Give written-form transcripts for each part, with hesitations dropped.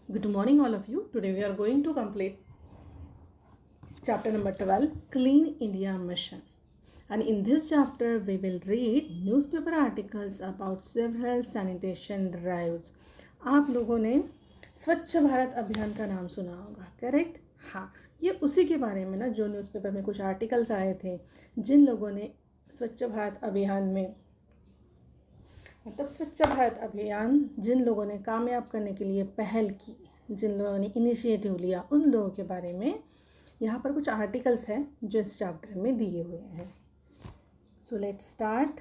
Good morning, all of you. Today we are going to complete chapter number 12, Clean India Mission. And in this chapter, we will read newspaper articles about several sanitation drives. आप लोगों ने स्वच्छ भारत अभियान का नाम सुना होगा, correct? हाँ, ये उसी के बारे में ना जो न्यूज़पेपर में कुछ आर्टिकल्स आए थे जिन लोगों ने स्वच्छ भारत अभियान में स्वच्छ भारत अभियान जिन लोगों ने कामयाब करने के लिए पहल की, जिन लोगों ने इनिशिएटिव लिया, उन लोगों के बारे में यहाँ पर कुछ आर्टिकल्स हैं जो इस चैप्टर में दिए हुए हैं. So let's start.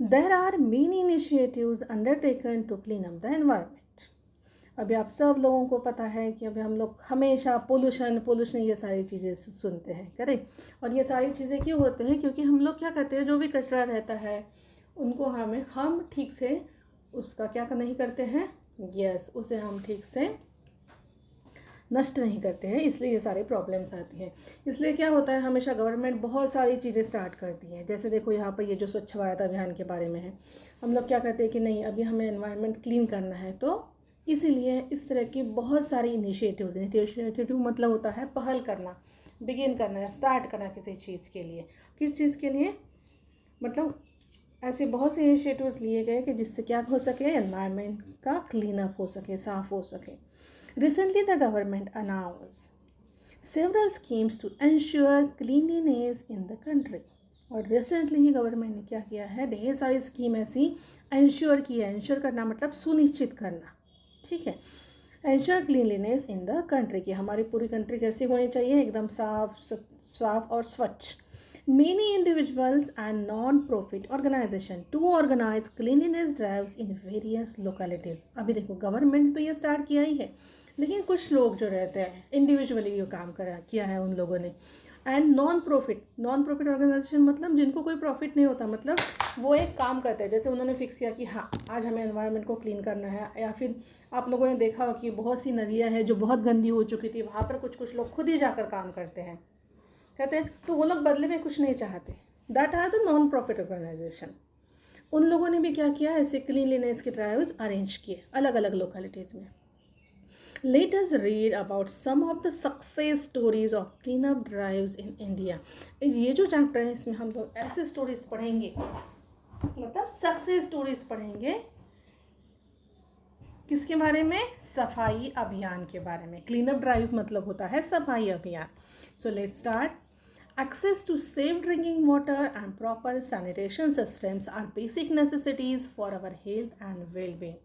There are many initiatives undertaken to clean up the environment. अभी आप सब लोगों को पता है कि अभी हम लोग हमेशा पोल्यूशन ये सारी चीज़ें सुनते हैं, करेक्ट? और ये सारी चीज़ें क्यों होते हैं? क्योंकि हम लोग क्या करते हैं, जो भी कचरा रहता है उनको हम ठीक से उसका क्या नहीं करते हैं, उसे हम ठीक से नष्ट नहीं करते हैं, इसलिए ये सारी प्रॉब्लम्स आती हैं. इसलिए क्या होता है, हमेशा गवर्नमेंट बहुत सारी चीज़ें स्टार्ट करती है. जैसे देखो यहाँ पर ये जो स्वच्छ भारत अभियान के बारे में है, हम लोग क्या करते हैं कि नहीं, अभी हमें एनवायरनमेंट क्लीन करना है, तो इसीलिए इस तरह की बहुत सारी इनिशिएटिव मतलब होता है पहल करना, बिगिन करना, स्टार्ट करना किसी चीज़ के लिए. किस चीज़ के लिए? मतलब ऐसे बहुत से इनिशिएटिव्स लिए गए कि जिससे क्या हो सके, एनवायरनमेंट का क्लीन अप हो सके, साफ हो सके. Recently the government announce several schemes to ensure cleanliness in the country. और रिसेंटली ही गवर्नमेंट ने क्या किया है, ढेर सारी स्कीम ऐसी एंश्योर की है. एंश्योर करना मतलब सुनिश्चित करना, ठीक है? Ensure cleanliness in the country, की हमारी पूरी कंट्री कैसी होनी चाहिए, एकदम साफ और स्वच्छ. Many individuals and non-profit organization to organize cleanliness drives in various localities. अभी देखो गवर्नमेंट तो ये स्टार्ट किया ही है, लेकिन कुछ लोग जो रहते हैं इंडिविजुअली ये काम किया है उन लोगों ने. एंड नॉन प्रॉफिट ऑर्गेनाइजेशन मतलब जिनको कोई प्रॉफिट नहीं होता, मतलब वो एक काम करते हैं. जैसे उन्होंने फिक्स किया कि हाँ आज हमें एनवायरनमेंट को क्लीन करना है, या फिर आप लोगों ने देखा हो कि बहुत सी नदियाँ हैं जो बहुत गंदी हो चुकी थी, वहाँ पर कुछ लोग खुद ही जाकर काम करते हैं, कहते हैं, तो वो लोग बदले में कुछ नहीं चाहते. That are the non profit organisation. उन लोगों ने भी क्या किया, ऐसे क्लीनलीनेस के ड्राइव्स अरेंज किए अलग अलग लोकेलिटीज़ में. Let us read about some of the success stories of cleanup drives in India. ये जो चैप्टर है इसमें हम लोग ऐसे स्टोरीज पढ़ेंगे, मतलब सक्सेस स्टोरीज पढ़ेंगे. किसके बारे में? सफाई अभियान के बारे में. क्लीनअप ड्राइव्स मतलब होता है सफाई अभियान. सो let's start. Access to safe drinking water and proper sanitation systems are basic necessities for our health and well-being.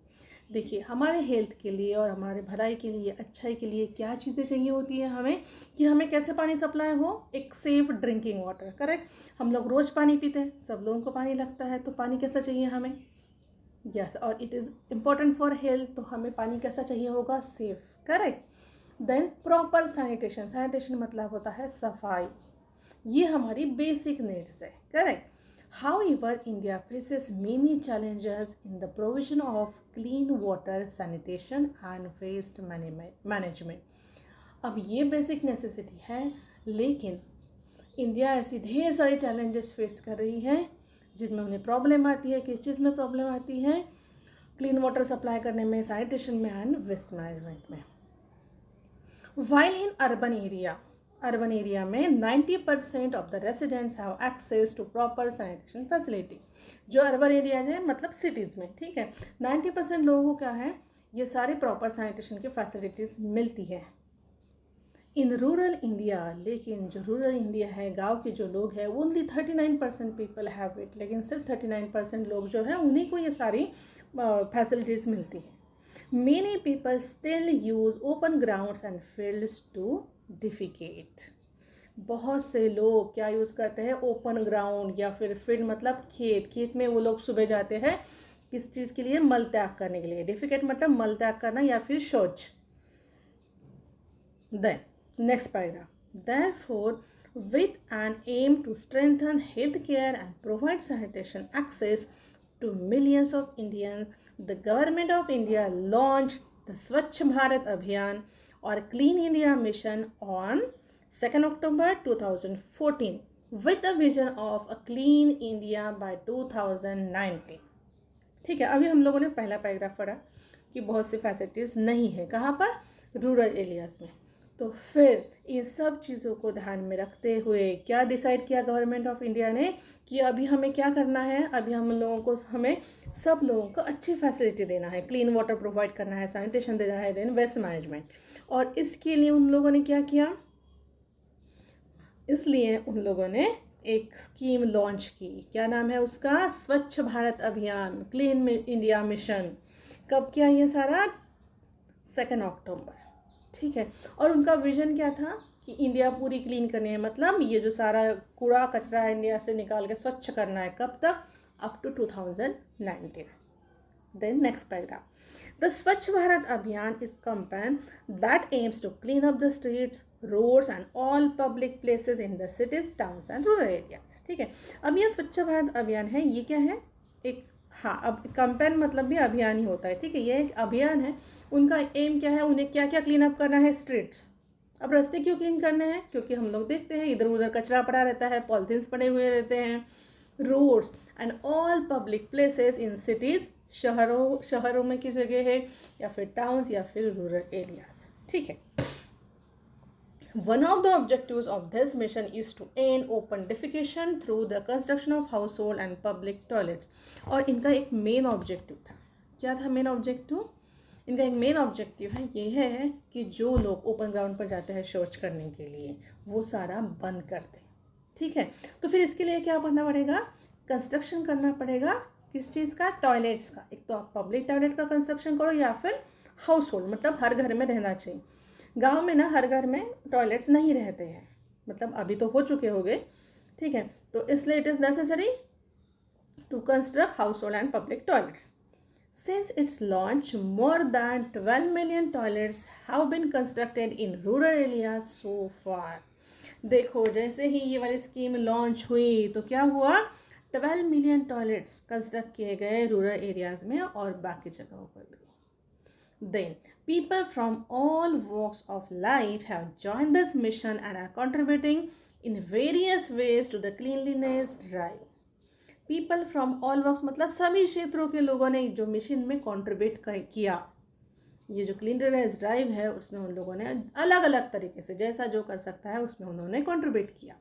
देखिए हमारे हेल्थ के लिए और हमारे भलाई के लिए, अच्छाई के लिए क्या चीज़ें चाहिए होती है हमें, कि हमें कैसे पानी सप्लाई हो, एक सेफ ड्रिंकिंग वाटर, करेक्ट? हम लोग रोज़ पानी पीते हैं, सब लोगों को पानी लगता है, तो पानी कैसा चाहिए हमें? यस, और it is important for health, तो हमें पानी कैसा चाहिए होगा? Safe, correct? Then proper sanitation मतलब होता है सफाई. ये हमारी बेसिक नीड्स है, correct? However, India faces many challenges in the provision of clean water, sanitation and waste management. अब ये बेसिक नेसेसिटी है, लेकिन इंडिया ऐसी ढेर सारी चैलेंजेस फेस कर रही है जिनमें उन्हें प्रॉब्लम आती है. किस चीज़ में प्रॉब्लम आती है? क्लीन वाटर सप्लाई करने में, सैनिटेशन में एंड वेस्ट मैनेजमेंट में. While in urban area में 90% of the residents have access to proper sanitation facility. जो अर्बन एरिया है मतलब सिटीज़ में, ठीक है, 90% लोगों को क्या है, ये सारी प्रॉपर सैनिटेशन की फैसिलिटीज़ मिलती है. इन रूरल इंडिया, लेकिन जो रूरल इंडिया है, गांव के जो लोग हैं, ओनली 39% पीपल हैव इट. लेकिन सिर्फ 39% लोग जो है उन्हीं को ये सारी फैसिलिटीज़ मिलती है. Many people still use open grounds and fields to defecate. बहुत से लोग क्या यूज़ करते हैं? ओपन ग्राउंड या फिर फील्ड मतलब खेत में वो लोग सुबह जाते हैं किस चीज़ के लिए? मल त्याग करने के लिए. डिफिकेट मतलब मल त्याग करना या फिर शौच. Then next paragraph. Therefore, with an aim to strengthen healthcare and provide sanitation access to millions of Indians, the government of India launched the Swachh Bharat Abhiyan or Clean India Mission on 2nd October 2014 with a vision of a clean India by 2019. ठीक है, अभी हम लोगों ने पहला paragraph पढ़ा कि बहुत सी फैसिलिटीज़ नहीं है, कहाँ पर, रूरल एरियाज़ में। तो फिर इन सब चीज़ों को ध्यान में रखते हुए क्या डिसाइड किया गवर्नमेंट ऑफ इंडिया ने कि अभी हमें क्या करना है, अभी हम लोगों को, हमें सब लोगों को अच्छी फैसिलिटी देना है, क्लीन वाटर प्रोवाइड करना है, सैनिटेशन देना है, देन वेस्ट मैनेजमेंट। और इसके लिए उन लोगों ने क्या किया, इसलिए उन लोगों ने एक स्कीम लॉन्च की। क्या नाम है उसका, स्वच्छ भारत अभियान, क्लीन इंडिया मिशन। कब किया ये सारा, 2 अक्टूबर, ठीक है। और उनका विजन क्या था कि इंडिया पूरी क्लीन करनी है, मतलब ये जो सारा कूड़ा कचरा है इंडिया से निकाल के स्वच्छ करना है, कब तक, up to 2019। Then next paragraph. The Swachh Bharat Abhiyan is campaign that aims to clean up the streets, roads and all public places in the cities, towns and rural areas. ठीक है, अब ये स्वच्छ भारत अभियान है, ये क्या है, एक, हाँ, अब कैंपेन मतलब भी अभियान ही होता है, ठीक है, ये एक अभियान है। उनका एम क्या है, उन्हें क्या क्या क्लीन अप करना है, स्ट्रीट्स। अब रास्ते क्यों क्लीन करने हैं, क्योंकि हम लोग देखते हैं इधर उधर कचरा पड़ा रहता है, पॉलिथीन्स पड़े हुए रहते हैं। Roads and all public places in cities, शहरों में की जगह है, या फिर टाउन्स या फिर रूरल एरियाज, ठीक है। One of the objectives of this mission is to end open defecation through the construction of household and public toilets. और इनका एक मेन ऑब्जेक्टिव था, क्या था मेन ऑब्जेक्टिव, इनका एक मेन ऑब्जेक्टिव है, ये है कि जो लोग ओपन ग्राउंड पर जाते हैं शौच करने के लिए, वो सारा बंद कर दें, ठीक है। तो फिर इसके लिए क्या करना पड़ेगा, कंस्ट्रक्शन करना पड़ेगा, किस चीज़ का, टॉयलेट्स का। एक तो आप पब्लिक टॉयलेट का कंस्ट्रक्शन करो, या फिर हाउस होल्ड, मतलब हर घर में रहना चाहिए। गांव में ना हर घर में टॉयलेट्स नहीं रहते हैं, मतलब अभी तो हो चुके होंगे, ठीक है। तो इसलिए it is necessary to construct household and public toilets. Since its launch, more than 12 million toilets have been constructed in rural areas so far. देखो, जैसे ही ये वाली स्कीम लॉन्च हुई तो क्या हुआ, 12 मिलियन टॉयलेट्स कंस्ट्रक्ट किए गए रूरल एरियाज में और बाकी जगहों पर भी। Then, people from all walks of life have joined this mission and are contributing in various ways to the cleanliness drive. People from all works मतलब सभी क्षेत्रों के लोगों ने जो मिशन में कंट्रीब्यूट किया। ये जो क्लीनलीनेस ड्राइव है उसमें उन लोगों ने अलग अलग तरीके से, जैसा जो कर सकता है उसमें उन्होंने कंट्रीब्यूट किया।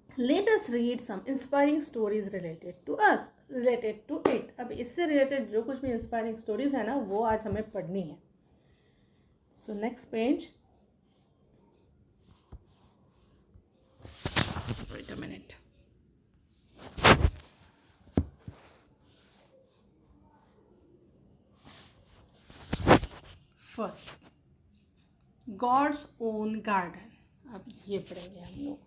Let us read some inspiring stories related to it. अब इससे रिलेटेड जो कुछ भी इंस्पायरिंग स्टोरीज है ना, वो आज हमें पढ़नी है। So next page, wait a minute. First, God's own garden. अब ये पढ़ेंगे हम लोग।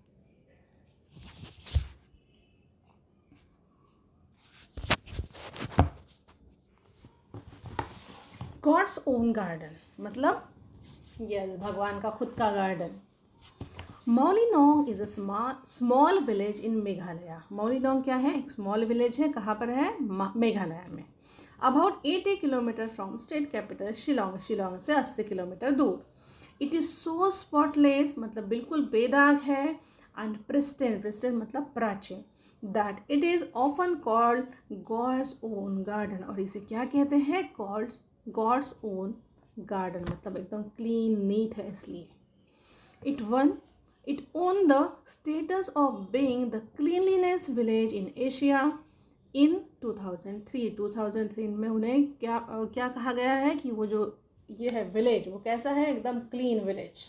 गॉड्स ओन गार्डन मतलब ये भगवान का खुद का garden. Mawlynnong is a small village in Meghalaya. Mawlynnong क्या है, एक स्मॉल विलेज है, कहाँ पर है, मेघालय में। About 80 kilometre from state capital Shillong, Shillong से 80 किलोमीटर दूर। इट इज़ सो स्पॉटलेस मतलब बिल्कुल बेदाग है, एंड प्रिस्टिन, प्रिस्टिन मतलब प्राचीन, that it is often called God's own garden. और इसे क्या कहते हैं, गॉड्स ओन गार्डन, मतलब एकदम क्लीन नीट है इसलिए। It won the status of being the cleanliness village in Asia in 2003. 2003 में उन्हें क्या कहा गया है कि वो जो ये है विलेज, वो कैसा है, एकदम clean village.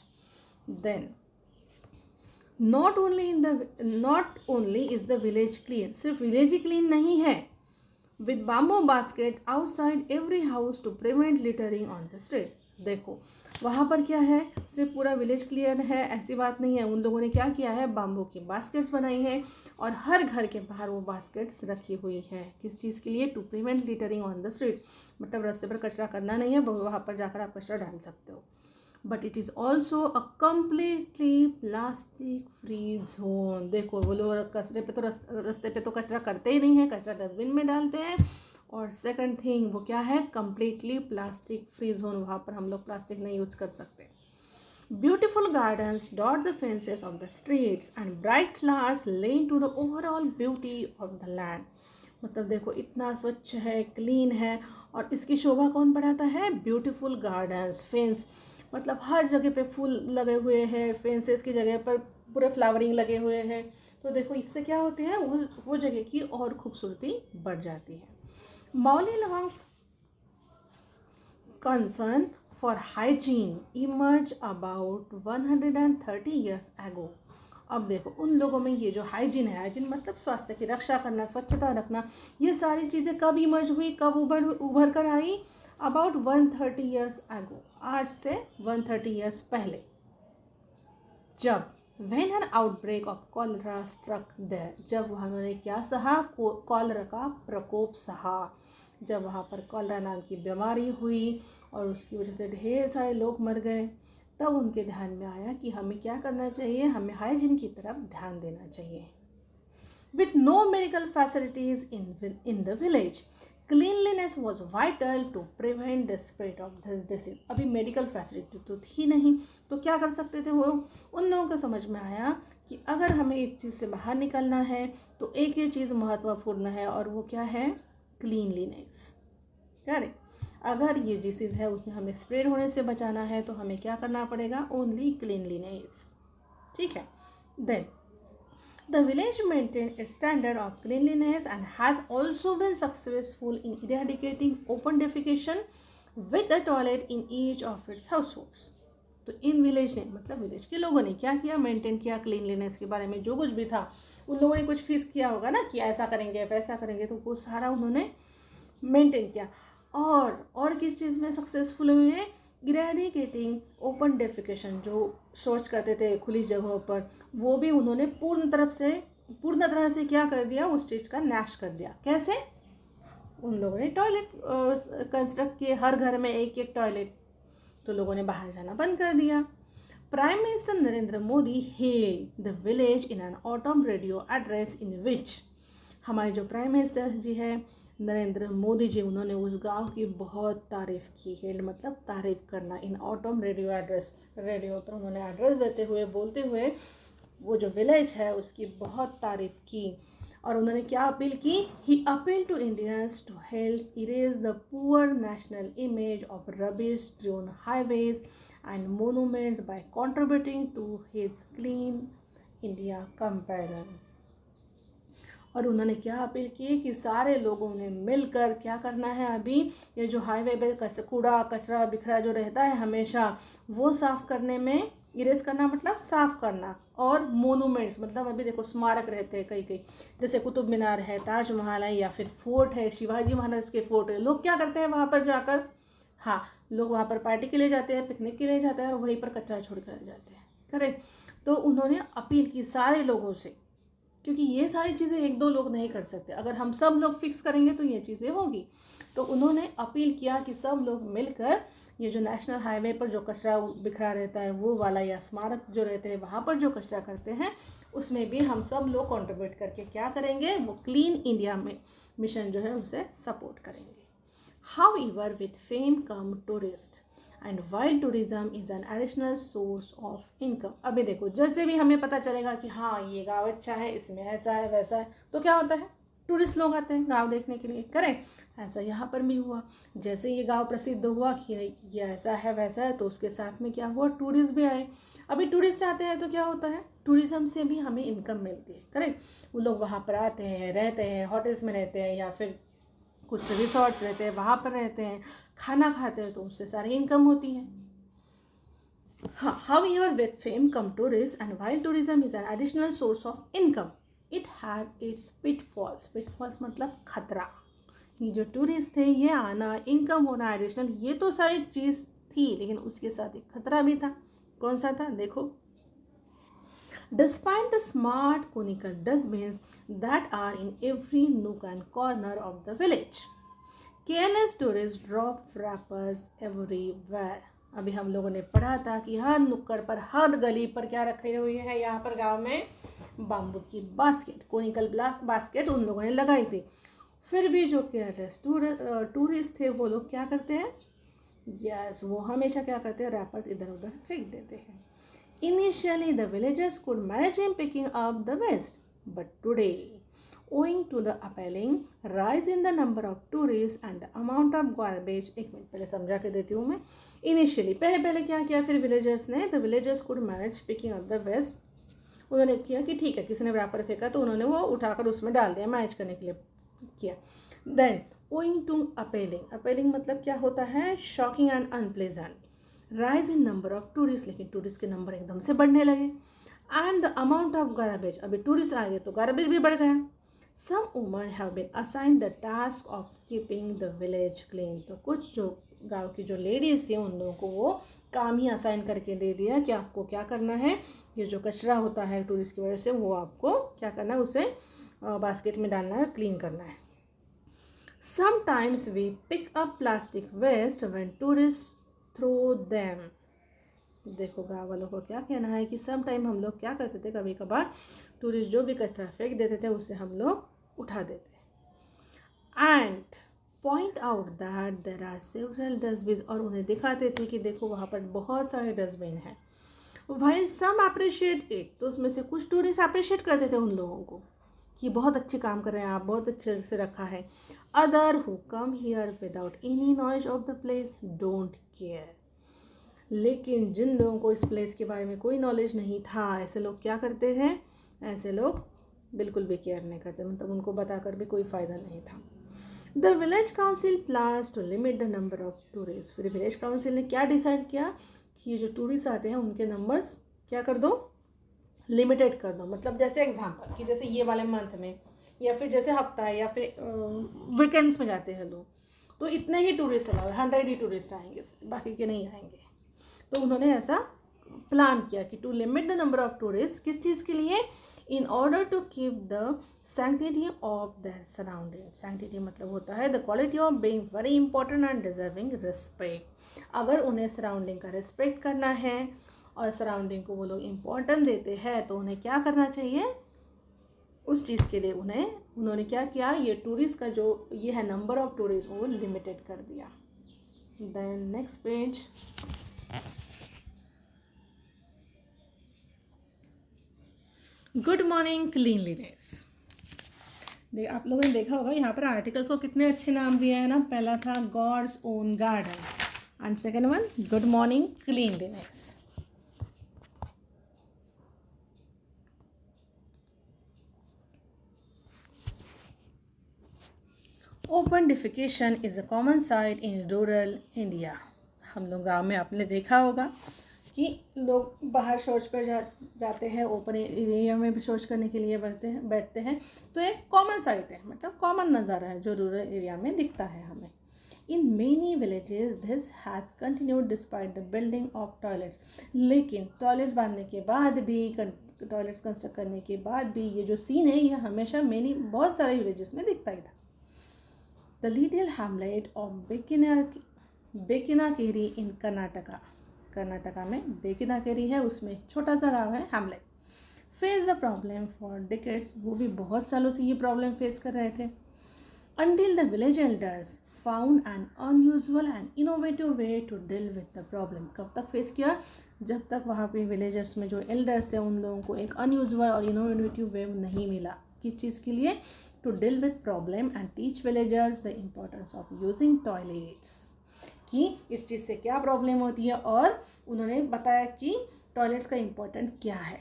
Then not only is the village clean, सिर्फ विलेज ही क्लीन नहीं है, with bamboo basket outside every house to prevent littering on the street. देखो वहाँ पर क्या है, सिर्फ पूरा विलेज क्लियर है ऐसी बात नहीं है, उन लोगों ने क्या किया है, बाम्बू की बास्केट्स बनाई है और हर घर के बाहर वो बास्केट्स रखी हुई है, किस चीज़ के लिए, to prevent littering on the street, मतलब रास्ते पर कचरा करना नहीं है, वहाँ पर जाकर आप कचरा डाल सकते हो। But it is also a completely plastic free zone. देखो वो लोग कचरे पे तो रास्ते पे तो कचरा करते ही नहीं है, कचरा डस्टबिन में डालते हैं। और सेकंड थिंग वो क्या है, कम्प्लीटली प्लास्टिक फ्री जोन, वहाँ पर हम लोग प्लास्टिक नहीं यूज कर सकते। Beautiful gardens dot the fences of the streets and bright flowers lend to the overall beauty of the land. मतलब देखो इतना स्वच्छ है, क्लीन है। और इसकी शोभा कौन बढ़ाता है? ब्यूटीफुल गार्डन्स, फेंस, मतलब हर जगह पे फूल लगे हुए हैं, फेंसेस की जगह पर पूरे फ्लावरिंग लगे हुए हैं। तो देखो इससे क्या होते हैं, वो जगह की और खूबसूरती बढ़ जाती है। मौली longs concern for hygiene emerged about 130 years ago। अब देखो उन लोगों में ये जो हाइजीन है, हाइजीन मतलब स्वास्थ्य की रक्षा करना, स्वच्छता रखना, ये सारी चीज़ें कब इमर्ज हुई, कब उभर कर आई? अबाउट 130 ईयर्स एगो, आज से 130 ईयर्स पहले, जब when an outbreak of cholera struck there, जब उन्होंने क्या सहा? कॉलरा का प्रकोप सहा। जब वहाँ पर कॉलरा नाम की बीमारी हुई और उसकी वजह से ढेर सारे लोग मर गए, तब उनके ध्यान में आया कि हमें क्या करना चाहिए, हमें हाइजीन की तरफ ध्यान देना चाहिए। With no medical facilities in the village, cleanliness was vital to prevent the spread of this disease। अभी मेडिकल फैसिलिटी तो थी नहीं, तो क्या कर सकते थे वो? उन लोगों को समझ में आया कि अगर हमें एक चीज़ से बाहर निकलना है तो एक ही चीज़ महत्वपूर्ण है, और वो क्या है? क्लीनलीनेस। करेक्ट। अगर ये डिसीज़ है उसमें हमें स्प्रेड होने से बचाना है तो हमें क्या करना पड़ेगा? Only cleanliness. ठीक है। Then the village maintained its standard of cleanliness and has also been successful in eradicating open defecation with a toilet in each of its households। तो इन विलेज ने, मतलब विलेज के लोगों ने क्या किया? मेंटेन किया क्लीनलीनेस के बारे में। जो कुछ भी था उन लोगों ने कुछ फिक्स किया होगा ना कि ऐसा करेंगे वैसा करेंगे, तो वो सारा उन्होंने मेंटेन किया। और किस चीज़ में सक्सेसफुल हुए हैं? इरेडिकेटिंग ओपन डेफिकेशन, जो शौच करते थे खुली जगहों पर, वो भी उन्होंने पूर्ण तरह से क्या कर दिया? उस चीज़ का नाश कर दिया। कैसे? उन लोगों ने टॉयलेट कंस्ट्रक्ट किए, हर घर में एक एक टॉयलेट, तो लोगों ने बाहर जाना बंद कर दिया। Prime minister Narendra Modi held the village in an autumn radio address in which, हमारे जो प्राइम मिनिस्टर जी है नरेंद्र मोदी जी, उन्होंने उस गांव की बहुत तारीफ़ की। हेल्ड मतलब तारीफ़ करना। In autumn radio address, radio पर उन्होंने एड्रेस देते हुए, बोलते हुए वो जो विलेज है उसकी बहुत तारीफ़ की। और उन्होंने क्या अपील की? He appeal to Indians to help erase the poor national image of rubbish strewn highways and monuments by contributing to his clean India campaign. और उन्होंने क्या अपील की कि सारे लोगों ने मिलकर क्या करना है? अभी ये जो हाईवे पे कूड़ा कचरा बिखरा जो रहता है हमेशा, वो साफ़ करने में, इरेज करना मतलब साफ़ करना, और मोनूमेंट्स मतलब अभी देखो स्मारक रहते हैं कई कई, जैसे कुतुब मीनार है, ताजमहल है, या फिर फोर्ट है, शिवाजी महाराज के फोर्ट है। लोग क्या करते हैं वहाँ पर जाकर? हाँ, लोग वहाँ पर पार्टी के लिए जाते हैं, पिकनिक के लिए जाते हैं, और वहीं पर कचरा छोड़ कर जाते हैं। करेक्ट। तो उन्होंने अपील की सारे लोगों से, क्योंकि ये सारी चीज़ें एक दो लोग नहीं कर सकते, अगर हम सब लोग फिक्स करेंगे तो ये चीज़ें होगी। तो उन्होंने अपील किया कि सब लोग मिलकर ये जो नेशनल हाईवे पर जो कचरा बिखरा रहता है वो वाला, या स्मारक जो रहते हैं वहाँ पर जो कचरा करते हैं, उसमें भी हम सब लोग कंट्रीब्यूट करके क्या करेंगे? वो क्लीन इंडिया में मिशन जो है उसे सपोर्ट करेंगे। However with fame come tourist and wild tourism is an additional source of income. अभी देखो जैसे भी हमें पता चलेगा कि हाँ ये गाँव अच्छा है, इसमें ऐसा है वैसा है, तो क्या होता है? टूरिस्ट लोग आते हैं गांव देखने के लिए। करेक्ट। ऐसा यहाँ पर भी हुआ। जैसे ये गांव प्रसिद्ध हुआ कि ये ऐसा है वैसा है, तो उसके साथ में क्या हुआ? टूरिस्ट भी आए। अभी टूरिस्ट आते हैं तो क्या होता है? टूरिज्म से भी हमें इनकम मिलती है। करेक्ट। वो लोग वहाँ पर आते हैं, रहते हैं, होटल्स में रहते हैं, या फिर कुछ रिसोर्ट्स रहते हैं वहाँ पर रहते हैं, खाना खाते हैं, तो उससे सारी इनकम होती है। हाँ, however with fame come tourists, and while tourism is an additional source of income, it has its pitfalls। pitfalls मतलब खतरा। ये जो टूरिस्ट थे, ये आना, इनकम होना एडिशनल, ये तो सारी चीज़ थी, लेकिन उसके साथ एक खतरा भी था। कौन सा था? देखो, despite the smart conical dustbins that are in every nook and corner of the village, careless tourists drop wrappers everywhere। अभी हम लोगों ने पढ़ा था कि हर नुक्कड़ पर, हर गली पर क्या रखी हुई है यहाँ पर गांव में? बाम्बू की बास्केट, कोनिकल बास्केट उन लोगों ने लगाई थी। फिर भी जो केयरलेस टूरिस्ट थे वो लोग क्या करते हैं? यस, वो हमेशा क्या करते हैं? रैपर्स इधर उधर फेंक देते हैं। Initially, the villagers could manage in picking up the waste, but today, Owing to the appalling rise in the number of tourists and the amount of garbage, एक मिनट पहले समझा के देती हूँ मैं. Initially पहले क्या किया फिर विलेजर्स ने, the villagers could manage picking up the waste. उन्होंने किया कि ठीक है किसी ने रैपर फेंका तो उन्होंने वो उठाकर उसमें डाल दिया, मैनेज करने के लिए किया. देन owing to appalling मतलब क्या होता है, shocking and unpleasant. Rise in number of tourist, लेकिन टूरिस्ट के नंबर एकदम से बढ़ने लगे. And the amount of garbage, अभी टूरिस्ट आ गए तो गार्बेज भी बढ़ गया. Some woman have been assign the task of keeping the village clean. तो कुछ जो गांव की जो लेडीज़ थी उन लोगों को वो काम ही असाइन करके दे दिया कि आपको क्या करना है, ये जो कचरा होता है टूरिस्ट की वजह से वो आपको क्या करना है, उसे बास्केट में डालना है, क्लीन करना है. Sometimes we pick up plastic waste when tourist throw them. देखो गाँव वालों को क्या कहना है कि सम टाइम हम लोग क्या करते थे, कभी कभार टूरिस्ट जो भी कचरा फेंक देते थे उसे हम लोग उठा देते. And point out that there are several dustbin, और उन्हें दिखाते थे कि देखो वहाँ पर बहुत सारे डस्टबिन हैं. वाइल सम अप्रिशिएट इट, तो उसमें से कुछ टूरिस्ट अप्रिशिएट करते थे उन लोगों को कि बहुत अच्छे काम कर रहे हैं आप, बहुत अच्छे से रखा है. Other who come here without any knowledge of the place don't care. लेकिन जिन लोगों को इस प्लेस के बारे में कोई नॉलेज नहीं था, ऐसे लोग क्या करते हैं, ऐसे लोग बिल्कुल भी केयर नहीं करते, मतलब उनको बताकर भी कोई फ़ायदा नहीं था. The village council plans to limit the number of tourist. फिर विलेज काउंसिल ने क्या डिसाइड किया कि ये जो टूरिस्ट आते हैं उनके नंबर्स क्या कर दो, लिमिटेड कर दो. मतलब जैसे एग्जांपल कि जैसे ये वाले मंथ में या फिर जैसे हफ्ता है या फिर वीकेंड्स में जाते हैं लोग, तो इतने ही टूरिस्ट अलाउ, 100 ही टूरिस्ट आएंगे, बाकी के नहीं आएंगे. तो उन्होंने ऐसा प्लान किया कि to limit the number of tourist, किस चीज़ के लिए, in order to keep the sanctity of their surrounding. Sanctity मतलब होता है the quality of being very important and deserving respect. अगर उन्हें सराउंडिंग का रिस्पेक्ट करना है और सराउंडिंग को वो लोग इम्पोर्टेंट देते हैं तो उन्हें क्या करना चाहिए, उस चीज़ के लिए उन्होंने क्या किया, ये टूरिस्ट का जो ये है नंबर ऑफ टूरिस्ट वो लिमिटेड कर दिया. Then next page. Good morning cleanliness. आप लोगों ने देखा होगा यहाँ पर आर्टिकल्स को कितने अच्छे नाम दिए हैं ना. पहला था God's own garden and second one good morning cleanliness. Open defecation is a common sight in rural India. हम लोग गाँव में आपने देखा होगा कि लोग बाहर शौच पर जाते हैं, ओपन एरिया में भी शौच करने के लिए बैठते हैं. तो एक कॉमन साइट है, मतलब कॉमन नज़ारा है जो रूरल एरिया में दिखता है हमें. In many villages this has continued despite the building of toilets. लेकिन टॉयलेट्स बांधने के बाद भी, टॉयलेट्स कंस्ट्रक्ट करने के बाद भी ये जो सीन है ये हमेशा बहुत सारे विलेजेस में दिखता ही था. द लिटिल हैमलेट ऑफ बेकिनाकेरी इन कर्नाटका में बेकिनाकेरी है, उसमें एक छोटा सा गांव है Hamlet. Face the problem for decades, वो भी बहुत सालों से ये प्रॉब्लम फेस कर रहे थे. Until the village elders found an unusual and innovative way to deal with the problem. कब तक फेस किया, जब तक वहाँ पे विलेजर्स में जो एल्डर्स हैं उन लोगों को एक अनयूजुअल और इनोवेटिव वे नहीं मिला. किस चीज़ के लिए, to deal with problem and teach villagers the importance of using toilets, कि इस चीज़ से क्या प्रॉब्लम होती है और उन्होंने बताया कि टॉयलेट्स का इम्पोर्टेंट क्या है.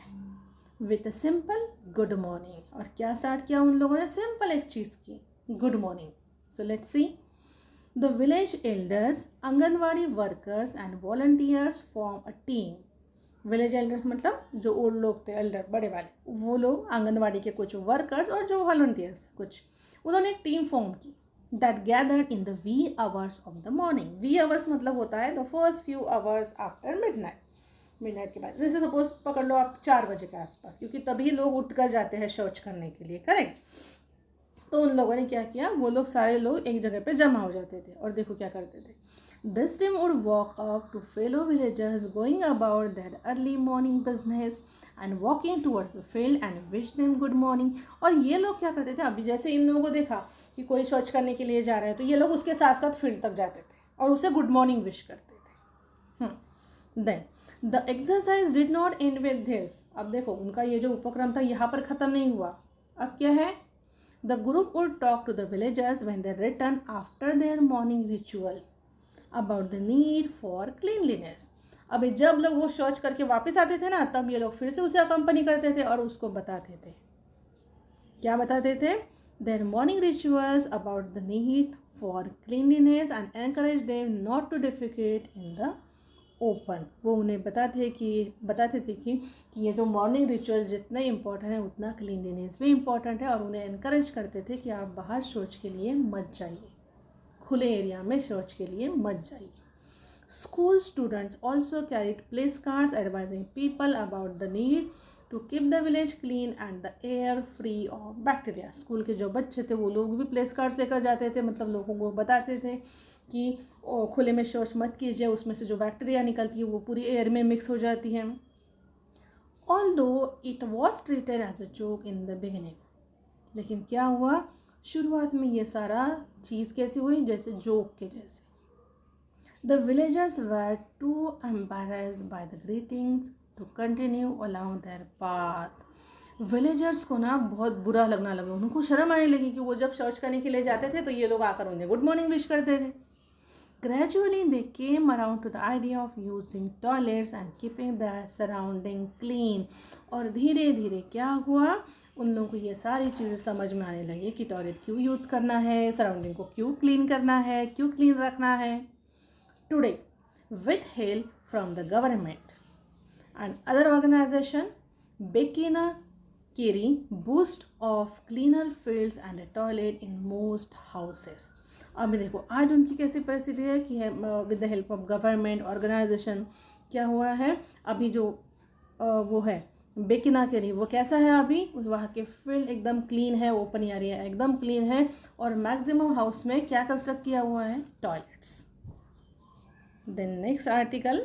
With a simple good morning, और क्या स्टार्ट किया उन लोगों ने, सिंपल एक चीज़ की, good morning. So let's see. The village elders, anganwadi workers and volunteers form a team. Village elders मतलब जो ओल्ड लोग थे, एल्डर बड़े वाले, वो लोग आंगनवाड़ी के कुछ वर्कर्स और जो वॉलंटियर्स कुछ, उन्होंने एक टीम फॉर्म की. that gathered in the wee hours of the morning. wee hours मतलब होता है the first few hours after midnight. Midnight के बाद, जैसे सपोज पकड़ लो आप 4 बजे के आसपास, क्योंकि तभी लोग उठकर जाते हैं शौच करने के लिए, करेक्ट. तो उन लोगों ने क्या किया, वो लोग सारे लोग एक जगह पे जमा हो जाते थे और देखो क्या करते थे. This team would walk up to fellow villagers going about their early morning business and walking towards the field and wish them good morning. और ये लोग क्या करते थे, अभी जैसे इन लोगों को देखा कि कोई शौच करने के लिए जा रहे हैं तो ये लोग उसके साथ साथ फील्ड तक जाते थे और उसे गुड मॉर्निंग विश करते थे. Then the exercise did not end with this. अब देखो उनका ये जो उपक्रम था यहाँ पर ख़त्म नहीं हुआ. अब क्या है, The group would talk to the villagers when they return after their morning ritual about the need for cleanliness. अभी जब लोग वो शौच करके वापस आते थे ना, तब ये लोग फिर से उसे अकम्पनी करते थे और उसको बताते थे, क्या बताते थे? Their morning rituals about the need for cleanliness and encourage them not to defecate in the open. वो उन्हें बताते थे कि ये जो मॉर्निंग रिचुअल जितने इम्पोर्टेंट है उतना क्लीनलीनेस भी इम्पोर्टेंट है, और उन्हें इनकरेज करते थे कि आप बाहर शौच के लिए मत जाइए, खुले एरिया में शौच के लिए मत जाइए. School students also carried placards advising people about the need to keep the village clean and the air free of bacteria. School के जो बच्चे थे वो लोग भी प्लेस कार्ड्स लेकर जाते थे, मतलब लोगों को बताते थे कि खुले में शौच मत कीजिए, उसमें से जो बैक्टीरिया निकलती है वो पूरी एयर में मिक्स हो जाती है. Although it was treated as a joke in the beginning, लेकिन क्या हुआ, शुरुआत में ये सारा चीज़ कैसी हुई, जैसे जोक के जैसे. The villagers were too embarrassed by the greetings to continue along their path. Villagers को ना बहुत बुरा लगना लगा, उनको शर्म आने लगी कि वो जब शौच करने के लिए जाते थे तो ये लोग आकर उन्हें गुड मॉर्निंग विश करते थे. Gradually they came around to the idea of using toilets and keeping their surrounding clean. और धीरे धीरे क्या हुआ, उन लोगों को ये सारी चीज़ें समझ में आने लगी कि टॉयलेट क्यों यूज़ करना है, सराउंडिंग को क्यों क्लीन करना है, क्यों क्लीन रखना है. Today, with help from the government and other organization, Bekina carry boost of cleaner fields and a toilet in most houses. अभी देखो आज उनकी कैसी परिस्थिति है कि with the help of government organization क्या हुआ है, अभी जो वो है बेकिना केरी, वो कैसा है, अभी वहाँ के फील्ड एकदम क्लीन है, ओपन एरिया एकदम क्लीन है, और मैक्सिमम हाउस में क्या कंस्ट्रक्ट किया हुआ है, toilets. Then next article,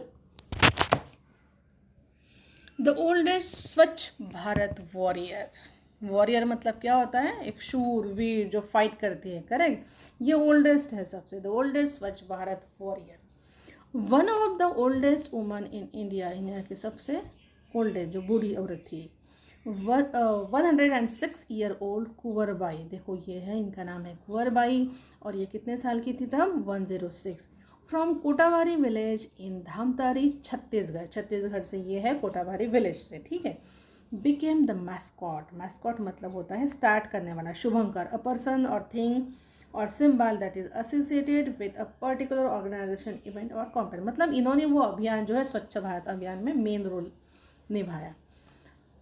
the oldest Swachh Bharat warrior. Warrior मतलब क्या होता है, एक शूर वीर जो फाइट करती है, करेक्ट. ये ओल्डेस्ट है सबसे, the oldest Swachh Bharat warrior. One of the oldest woman in India, India की सबसे ओल्डेस्ट जो बूढ़ी औरत थी, 106 ईयर ओल्ड कुंवरबाई. देखो ये है, इनका नाम है कुंवरबाई, और ये कितने साल की थी तब, 106. From Kotawari village in Dhamtari Chhattisgarh. Chhattisgarh से ये है, कोटावारी विलेज से, ठीक है. became the mascot. mascot मतलब होता है स्टार्ट करने वाला, शुभंकर, a person or thing or symbol that is associated with a particular organization, event or campaign. मतलब इन्होंने वो अभियान जो है स्वच्छ भारत अभियान में मेन रोल निभाया.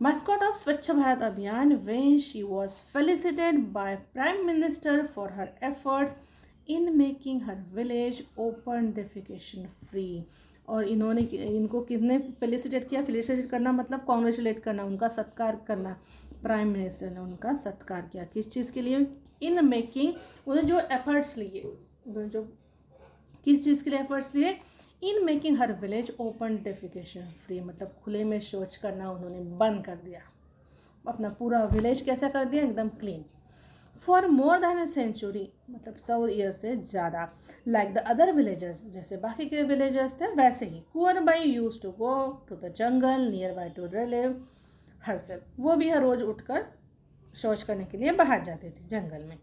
mascot of स्वच्छ भारत अभियान when she was felicitated by Prime Minister for her efforts in making her village open defecation free. और इन्होंने इनको कितने फेलिसिटेट किया, फेलिसिटेट करना मतलब कॉन्ग्रेचुलेट करना, उनका सत्कार करना, प्राइम मिनिस्टर ने उनका सत्कार किया. किस चीज़ के लिए, इन मेकिंग, उन्होंने जो एफर्ट्स लिए, उन्होंने जो किस चीज़ के लिए एफर्ट्स लिए, in making her village open defecation free, मतलब खुले में शौच करना उन्होंने बंद कर दिया, अपना पूरा विलेज कैसा कर दिया, एकदम clean. For more than a century, मतलब 100 ईयर से ज़्यादा, लाइक द अदर विलेजर्स, जैसे बाकी के विलेजर्स थे वैसे ही, Kunwarbai use to go to the jungle nearby to relieve herself. वो भी हर रोज़ उठकर शौच करने के लिए बाहर जाते थे जंगल में.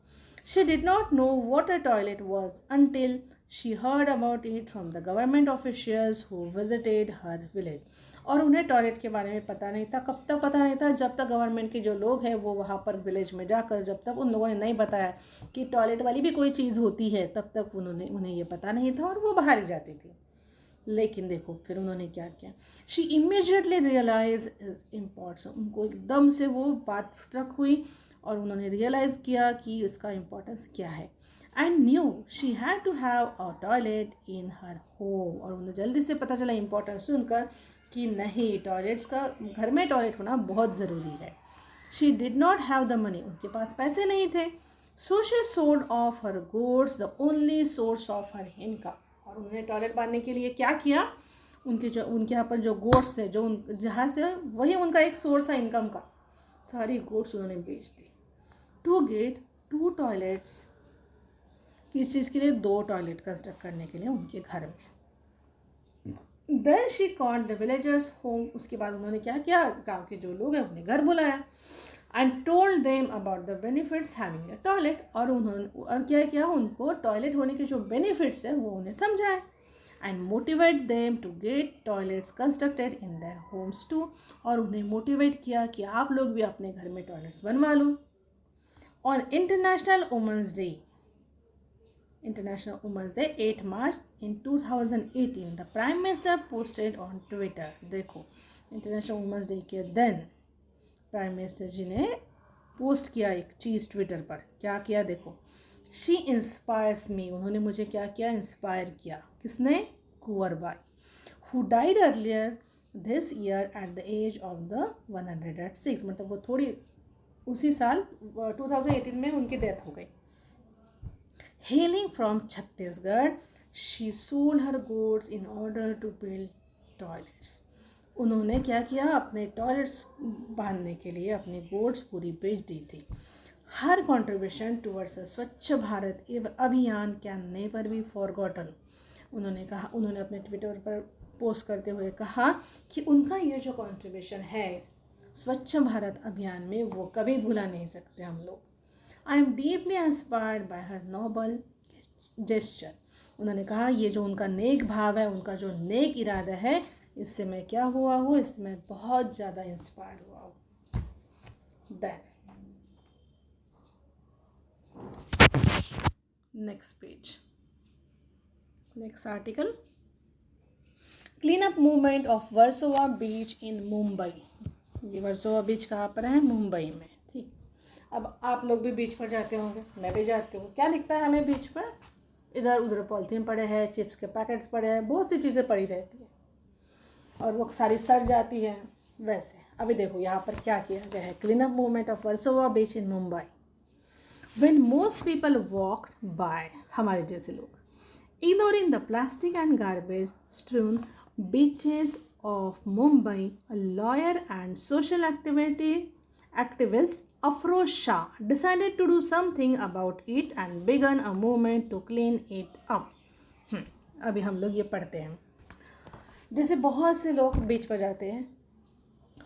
She did not know what a toilet was until she heard about it from the government officials who visited her village. और उन्हें टॉयलेट के बारे में पता नहीं था, कब तक पता नहीं था, जब तक गवर्नमेंट के जो लोग हैं वो वहाँ पर विलेज में जाकर, जब तक उन लोगों ने नहीं बताया कि टॉयलेट वाली भी कोई चीज़ होती है, तब तक उन्हें ये पता नहीं था, और वो बाहर ही जाती थी. लेकिन देखो फिर उन्होंने क्या किया, she immediately realise is importance. उनको एकदम से वो बात स्ट्रक हुई और उन्होंने रियलाइज़ किया कि इसका इम्पोर्टेंस क्या है. And new she had to have a toilet in her home. और उन्हें जल्दी से पता चला इम्पोर्टेंस सुनकर कि नहीं, टॉयलेट्स का, घर में टॉयलेट होना बहुत ज़रूरी है. She did not have the money, उनके पास पैसे नहीं थे. So she sold of her goods the only source of her income. और उन्होंने टॉयलेट बांधने के लिए क्या किया, उनके यहाँ पर जो गोड्स थे, जो जहाँ से वही उनका एक सोर्स था इनकम का, सारी गोड्स उन्होंने बेच दी. टू गेट 2 टॉयलेट्स, किस चीज़ के लिए, 2 टॉयलेट कंस्ट्रक्ट करने के लिए उनके घर में. Then she called the villagers home. उसके बाद उन्होंने क्या किया, गांव के जो लोग हैं उन्हें घर बुलाया. And told them about the benefits having a toilet, और उन्होंने और क्या किया, उनको टॉयलेट होने के जो बेनिफिट्स है वो उन्हें समझाए. And motivate them to get toilets constructed in their homes too, और उन्हें मोटिवेट किया कि आप लोग भी अपने घर में टॉयलेट्स बनवा लो. On international women's day, International Women's Day 8 March in 2018, the Prime Minister posted on Twitter. देखो इंटरनेशनल वुमेंस डे के दिन प्राइम मिनिस्टर जी ने पोस्ट किया एक चीज़ ट्विटर पर. क्या किया देखो, शी इंस्पायर्स मी, उन्होंने मुझे क्या किया, इंस्पायर किया. किसने, Kunwar Bai, who died earlier this year at the age of the 106, मतलब वो थोड़ी उसी साल 2018 में उनकी डेथ हो गई. Hailing from Chhattisgarh, she sold her goods in order to build toilets. उन्होंने क्या किया, अपने टॉयलेट्स बांधने के लिए अपनी goods पूरी बेच दी थी. हर contribution towards a स्वच्छ भारत अभियान can never be forgotten. उन्होंने कहा, उन्होंने अपने ट्विटर पर पोस्ट करते हुए कहा कि उनका ये जो कंट्रीब्यूशन है स्वच्छ भारत अभियान में वो कभी भुला नहीं सकते हम लोग. I am deeply inspired by her noble gesture. उन्होंने कहा ये जो उनका नेक भाव है, उनका जो नेक इरादा है, इससे मैं क्या हुआ हूँ, इससे मैं बहुत ज़्यादा इंस्पायर हुआ हूँ. Then next page, next article, clean up movement of Warsaw Beach in Mumbai. ये वर्सोवा बीच कहाँ पर है, मुंबई में. ठीक, अब आप लोग भी बीच पर जाते होंगे, मैं भी जाती हूँ. क्या दिखता है हमें बीच पर, इधर उधर पॉलिथीन पड़े हैं, चिप्स के पैकेट्स पड़े हैं, बहुत सी चीज़ें पड़ी रहती है और वो सारी सड़ जाती है. वैसे अभी देखो यहाँ पर क्या किया गया है, clean up movement of Versova beach in Mumbai. When most people walk bye, हमारे जैसे लोग, ignoring the plastic and garbage strewn beaches of Mumbai, a lawyer and social activist Afroz Shah decided to do something about it and began a movement to clean it up. अभी हम लोग ये पढ़ते हैं, जैसे बहुत से लोग बीच पर जाते हैं,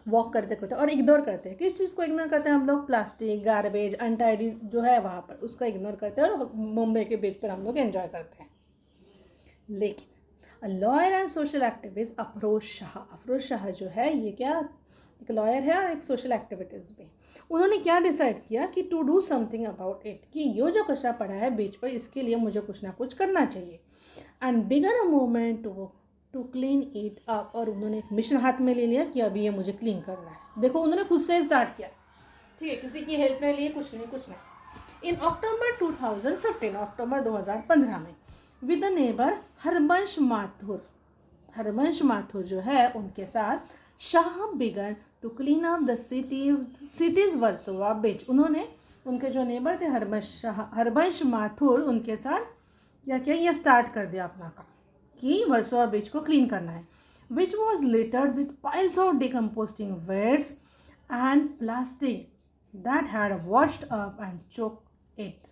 वॉक करते करते और इग्नोर करते हैं. किस चीज़ को इग्नोर करते हैं हम लोग, प्लास्टिक, गार्बेज, अनटाइडी जो है वहाँ पर, उसका इग्नोर करते हैं और मुंबई के बीच पर हम लोग एंजॉय करते हैं. लेकिन lawyer and social activist Afroz Shah जो है, ये क्या, एक लॉयर है और एक सोशल एक्टिविस्ट भी. उन्होंने क्या डिसाइड किया कि to do something about it, कि ये जो कचरा पड़ा है बीच पर, इसके लिए मुझे कुछ ना कुछ करना चाहिए. And began a movement to clean it up, और उन्होंने एक मिशन हाथ में ले लिया कि अभी ये मुझे क्लीन करना है. देखो उन्होंने खुद से स्टार्ट किया, ठीक है, किसी की हेल्प नहीं ली, कुछ नहीं. इन अक्टूबर 2015, अक्टूबर 2015 में, with the neighbour Harbansh Mathur जो है, उनके साथ Shah began to clean up the cities Versova beach. उन्होंने, उनके जो नेबर थे हरबंश माथुर, उनके साथ क्या किया, ये स्टार्ट कर दिया अपना काम कि वर्सोवा बीच को क्लीन करना है. Which was littered with piles of decomposing वेट्स and plastic that had washed up and choke it.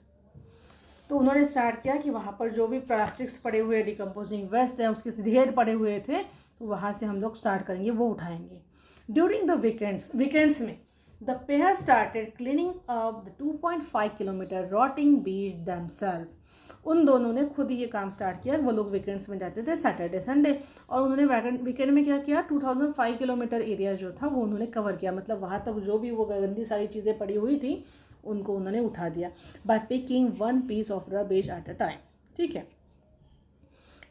तो उन्होंने स्टार्ट किया कि वहाँ पर जो भी प्लास्टिक्स पड़े हुए, डिकम्पोजिंग वेस्ट है, उसके ढेर पड़े हुए थे, तो वहाँ से हम लोग स्टार्ट करेंगे, वो उठाएंगे. ड्यूरिंग द वीकेंड्स में the pair started cleaning up the 2.5 kilometre rotting beach themself. उन दोनों ने खुद ही ये काम स्टार्ट किया. वो लोग वीकेंड्स में जाते थे, सैटरडे संडे, और उन्होंने वीकेंड में क्या किया, 2005 किलोमीटर एरिया जो था वो उन्होंने कवर किया. मतलब वहाँ तक जो भी वो गंदी सारी चीज़ें पड़ी हुई थी उनको उन्होंने उठा दिया. By picking 1 piece of rubbish at a time. ठीक है,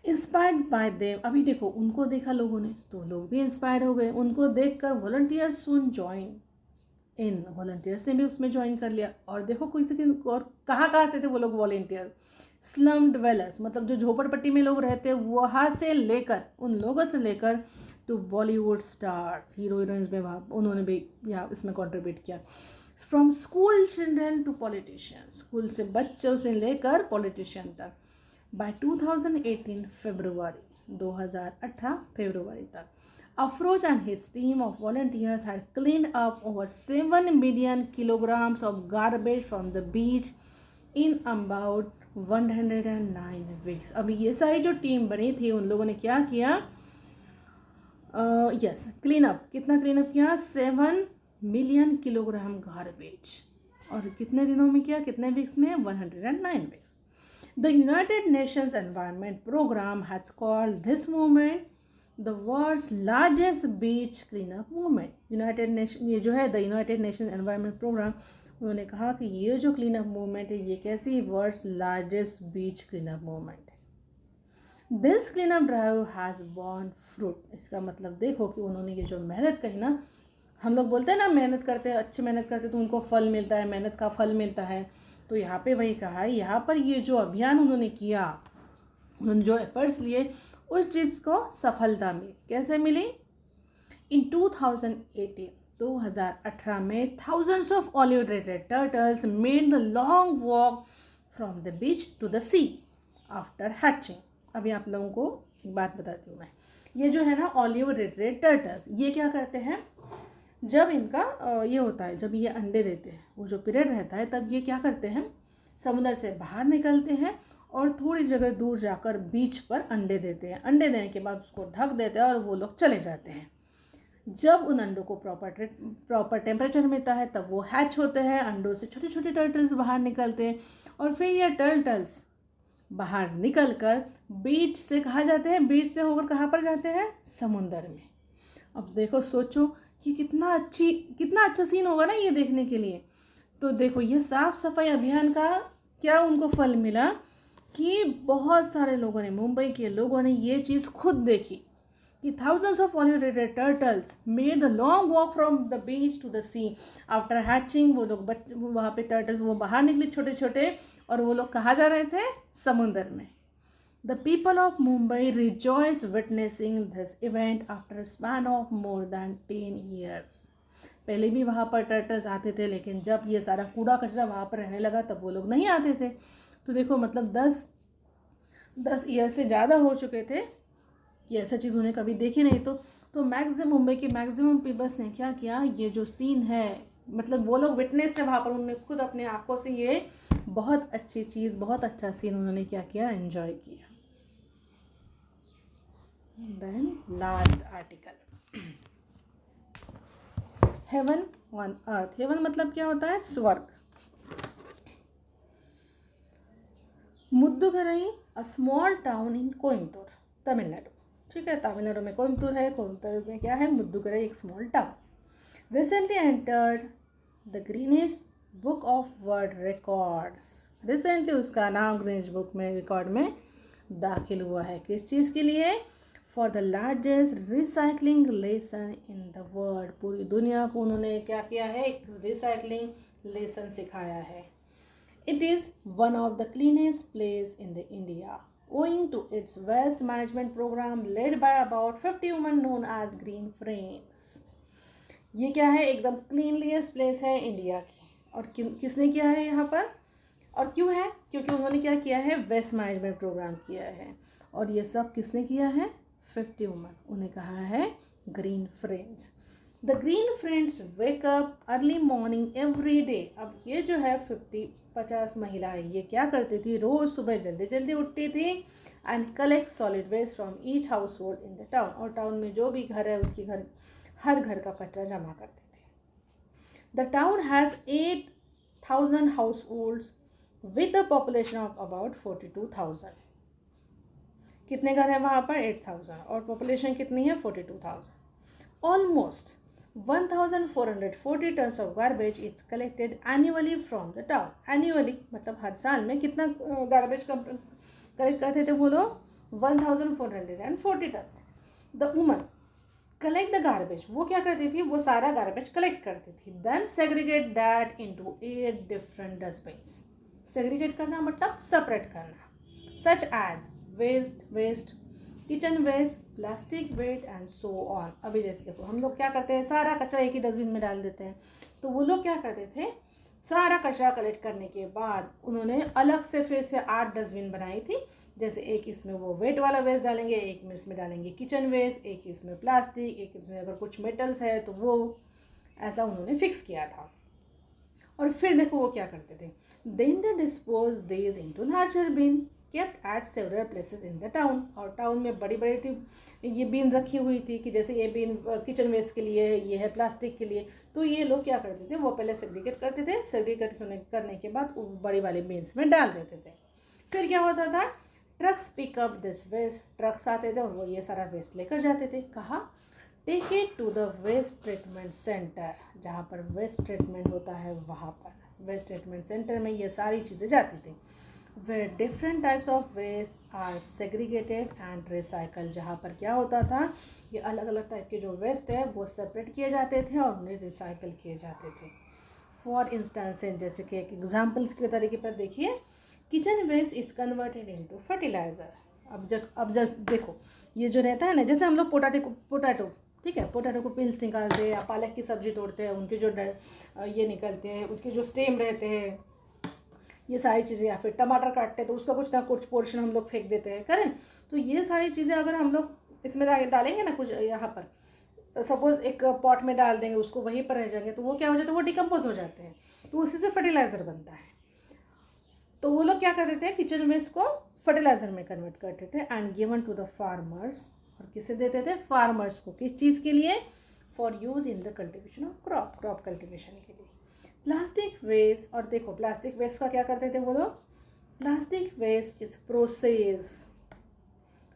इंस्पायर्ड बाय देम. अभी देखो उनको देखा लोगों ने, तो लोग भी इंस्पायर्ड हो गए. उनको देखकर volunteers soon join in, volunteers ने भी उसमें ज्वाइन कर लिया. और देखो कोई से और कहाँ से थे वो लोग वॉलंटियर, स्लम डिवेलर्स, मतलब जो झोपड़पट्टी में लोग रहते हैं वहाँ से लेकर, उन लोगों से लेकर to Bollywood stars, hero heroines में वहाँ उन्होंने भी यहाँ इसमें कंट्रीब्यूट किया. From school children to politician, school से बच्चों से लेकर पॉलिटिशियन तक. बाय 2018 फरवरी 2018 फरवरी तक, Afroz and his team of volunteers had cleaned up over 7 million kilograms of garbage from the beach in about 109 weeks. अभी ये सारी जो टीम बनी थी, उन लोगों ने क्या किया, क्लीन अप, कितना क्लीन अप किया, 7 मिलियन किलोग्राम गार्बेज। और कितने दिनों में किया, कितने वीक्स में, 109 weeks. The United Nations Environment Programme has called this movement the world's largest beach cleanup movement. United Nation, ये जो है the United Nation Environment Programme, उन्होंने कहा कि ये जो क्लीनअप मूवमेंट है ये कैसी, world's largest beach cleanup movement है। This cleanup drive has born fruit. इसका मतलब देखो कि उन्होंने ये जो मेहनत कही ना, हम लोग बोलते हैं ना मेहनत करते हैं, अच्छी मेहनत करते हैं तो उनको फल मिलता है, मेहनत का फल मिलता है। तो यहाँ पे वही कहा है, यहाँ पर ये जो अभियान उन्होंने किया, उन्होंने जो एफर्ट्स लिए, उस चीज़ को सफलता मिली। कैसे मिली? इन 2018 में thousands of olive ridley turtles made the long walk from the beach to the sea after hatching. अभी आप लोगों को एक बात बताती हूँ मैं। ये जो है ना ऑलिव रेडेड टर्टल्स, ये क्या करते हैं, जब इनका ये होता है, जब ये अंडे देते हैं, वो जो पीरियड रहता है, तब ये क्या करते हैं, समुद्र से बाहर निकलते हैं और थोड़ी जगह दूर जाकर बीच पर अंडे देते हैं। अंडे देने के बाद उसको ढक देते हैं और वो लोग चले जाते हैं। जब उन अंडों को प्रॉपर टेम्परेचर मिलता है तब वो हैच होते हैं, अंडों से छोटे छोटे टर्टल्स बाहर निकलते हैं और फिर ये टर्टल्स बाहर निकलकर बीच से कहाँ जाते हैं, बीच से होकर कहाँ पर जाते हैं, समुंदर में। अब देखो, सोचो कि कितना अच्छा सीन होगा ना ये देखने के लिए। तो देखो, ये साफ सफाई अभियान का क्या उनको फल मिला कि बहुत सारे लोगों ने, मुंबई के लोगों ने ये चीज़ खुद देखी कि thousands of pollinated turtles made the long walk from the beach to the sea after hatching। वो लोग वहाँ पे टर्टल्स वो बाहर निकले छोटे छोटे, और वो लोग कहाँ जा रहे थे, समुंदर में। The people of Mumbai rejoice witnessing this event after a span of more than 10 years। पहले भी वहाँ पर टर्टल्स आते थे, लेकिन जब ये सारा कूड़ा कचरा वहाँ पर रहने लगा तब वो लोग नहीं आते थे। तो देखो, मतलब 10 ईयर से ज़्यादा हो चुके थे कि ऐसा चीज़ उन्हें कभी देखी नहीं। तो मुंबई के मैक्सिमम पीपल्स ने क्या किया, ये जो सीन है, मतलब वो लोग विटनेस थे वहाँ पर, उन्होंने खुद अपने आँखों से ये बहुत अच्छी चीज़, बहुत अच्छा सीन उन्होंने क्या किया, एंजॉय किया। Then last article, heaven on earth। heaven मतलब क्या होता है, स्वर्ग। मुद्दुगरई, a small town in Coimbatore, Tamil Nadu. ठीक है, तमिलनाडु में कोयम्बतूर है, कोयम्बतूर में क्या है, मुद्दुगरई, एक small town. Recently entered the greenish book of world records. Recently उसका नाम ग्रीनिश बुक में रिकॉर्ड में दाखिल हुआ है। किस चीज़ के लिए? For the largest recycling lesson in the world. पूरी दुनिया को उन्होंने क्या किया है, एक रिसाइकलिंग लेसन सिखाया है। It is one of the cleanest place in the India owing to its waste management program led by about 50 women known as green friends। ये क्या है, एकदम क्लीनलीस्ट प्लेस है इंडिया की। और किसने किया है यहाँ पर, और क्यों है, क्योंकि उन्होंने क्या किया है, वेस्ट मैनेजमेंट प्रोग्राम किया है। और ये सब किसने किया है, 50 वुमन, उन्हें कहा है green friends. The green friends wake up early morning every day. अब ये जो है 50 महिलाएं, ये क्या करती थी, रोज़ सुबह जल्दी जल्दी उठती थी and collect solid waste from each household in the town. और टाउन में जो भी घर है उसकी हर घर का कचरा जमा करते थे। The town has 8,000 house holds with the population of about 42,000। कितने घर हैं वहाँ पर, 8,000, और पॉपुलेशन कितनी है, 42,000। Almost 1,440 tons of garbage is collected annually from the town. Annually मतलब हर साल में कितना गार्बेज कलेक्ट करते थे वो लोग, 1,440 tons. The woman collect the garbage, वो क्या करती थी, वो सारा गार्बेज कलेक्ट करती थी। Then segregate that into 8 different dustbins. Segregate करना मतलब सेपरेट करना, such as waste, kitchen waste, plastic waste and so on. अभी जैसे देखो, हम लोग क्या करते हैं, सारा कचरा एक ही डस्टबिन में डाल देते हैं। तो वो लोग क्या करते थे, सारा कचरा कलेक्ट करने के बाद उन्होंने अलग से फिर से 8 डस्टबिन बनाई थी। जैसे एक इसमें वो वेट वाला वेस्ट डालेंगे, एक में इसमें डालेंगे किचन वेस्ट, एक इसमें प्लास्टिक, एक इसमें अगर कुछ मेटल्स है तो वो, ऐसा उन्होंने फिक्स किया था। और फिर देखो वो क्या करते थे, then they dispose these into larger bin. Kept at several places in the town. और टाउन में बड़ी बड़ी ये बीन रखी हुई थी कि जैसे ये बीन किचन वेस्ट के लिए, ये है प्लास्टिक के लिए। तो ये लोग क्या करते थे, वो पहले सेग्रीगेट करते थे, सेग्रीगेट करने के बाद बड़ी वाले बीन्स में डाल देते थे। फिर क्या होता था, trucks pick up this waste, trucks आते थे और वो ये सारा वेस्ट लेकर जाते थे। कहाँ? Take it to the waste treatment centre, जहाँ पर वेस्ट ट्रीटमेंट होता है वहाँ पर वेस्ट ट्रीटमेंट सेंटर में ये सारी चीज़ें जाती थी। Where different types of waste are segregated and recycle, जहाँ पर क्या होता था, ये अलग अलग टाइप के जो वेस्ट है वो सेपरेट किए जाते थे और उन्हें रिसाइकल किए जाते थे। फॉर इंस्टेंस, जैसे कि एक एग्जाम्पल्स के तरीके पर देखिए, kitchen waste is converted into fertiliser. अब जब देखो ये जो रहता है ना, जैसे हम लोग पोटैटो ठीक है, पोटैटो को पिल्स निकालते हैं या पालक की सब्जी तोड़ते हैं, उनके जो ये निकलते हैं, उसके जो स्टेम रहते हैं, ये सारी चीज़ें, या फिर टमाटर काटते हैं तो उसका कुछ ना कुछ पोर्शन हम लोग फेंक देते हैं, करें। तो ये सारी चीज़ें अगर हम लोग इसमें डालेंगे ना, कुछ यहाँ पर सपोज एक पॉट में डाल देंगे, उसको वहीं पर रह जाएंगे, तो वो क्या हो जाता है, वो डिकम्पोज हो जाते हैं, तो उसी से फर्टिलाइज़र बनता है। तो वो लोग क्या करते थे, किचन वेस्ट को फर्टिलाइज़र में कन्वर्ट करते थे and given to the farmers. और किसे देते थे? फार्मर्स को। किस चीज़ के लिए? For use in the cultivation of crop cultivation के लिए। प्लास्टिक वेस्ट, और देखो प्लास्टिक वेस्ट का क्या करते थे वो लोग, plastic waste is process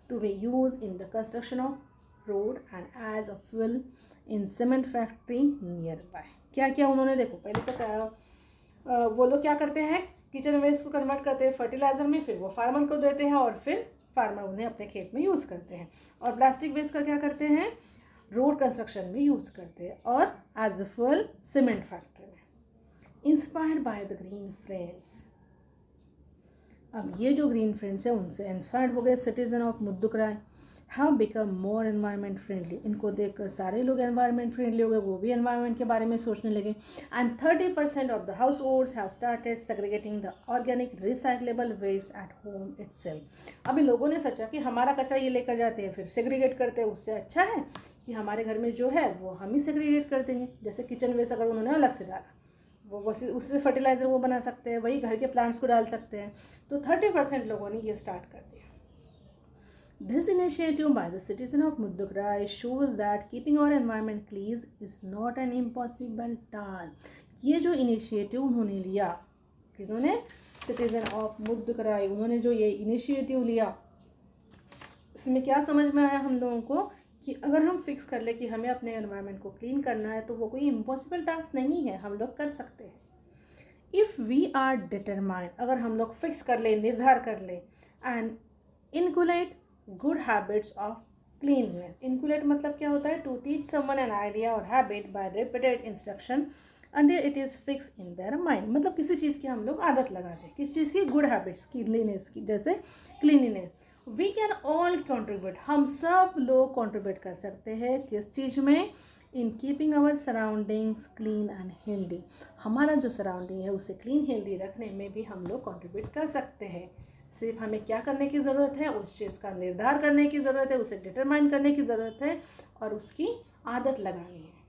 to be use in the construction of road and as a fuel in cement factory nearby. क्या क्या उन्होंने, देखो पहले तो वो लोग क्या करते हैं, किचन वेस्ट को कन्वर्ट करते हैं फर्टिलाइज़र में, फिर वो फार्मर को देते हैं और फिर फार्मर उन्हें अपने खेत में यूज़ करते हैं। और प्लास्टिक वेस्ट का क्या करते हैं, रोड कंस्ट्रक्शन में यूज़ करते हैं और as a fuel cement factory में। Inspired by the green friends, अब ये जो ग्रीन फ्रेंड्स हैं उनसे इंस्पायर्ड हो गए citizen of Madukkarai, have become more environment friendly. इनको देखकर सारे लोग एनवायरनमेंट फ्रेंडली हो गए, वो भी एनवायरनमेंट के बारे में सोचने लगे। And 30% of the households have started segregating the organic recyclable waste at home itself. अभी लोगों ने सोचा कि हमारा कचरा ये लेकर जाते हैं फिर सेग्रीगेट करते हैं, उससे अच्छा है कि हमारे घर में जो है वो हम ही सेग्रीगेट कर देंगे। जैसे किचन वेस्ट अगर उन्होंने अलग से डाला, वो उससे फर्टिलाइज़र वो बना सकते हैं, वही घर के प्लांट्स को डाल सकते हैं। तो 30% लोगों ने ये स्टार्ट कर दिया। This initiative by the citizen of Muddukrai shows that keeping our environment clean is not an impossible task. ये जो इनिशिएटिव उन्होंने लिया, किन्होंने, सिटीजन ऑफ मुद्दुकराई, उन्होंने जो ये इनिशिएटिव लिया, इसमें क्या समझ में आया हम लोगों को कि अगर हम फिक्स कर ले कि हमें अपने एनवायरनमेंट को क्लीन करना है तो वो कोई इम्पॉसिबल टास्क नहीं है, हम लोग कर सकते हैं। इफ़ वी आर डिटरमाइंड, अगर हम लोग फिक्स कर ले, निर्धार कर ले, and inculcate good habits of cleanness. Inculcate मतलब क्या होता है, to teach someone an idea और habit by repeated instruction until it is fix in their mind. मतलब किसी चीज़ की हम लोग आदत लगा दें, किस चीज़ की, गुड हैबिट्स, क्लीननेस की, जैसे cleanliness. We can all contribute, हम सब लोग कंट्रीब्यूट कर सकते हैं किस चीज़ में, in keeping our surroundings clean and healthy. हमारा जो सराउंडिंग है उसे क्लीन हेल्दी रखने में भी हम लोग कंट्रीब्यूट कर सकते हैं। सिर्फ हमें क्या करने की ज़रूरत है, उस चीज़ का निर्धार करने की ज़रूरत है, उसे डिटरमाइन करने की ज़रूरत है और उसकी आदत लगानी है।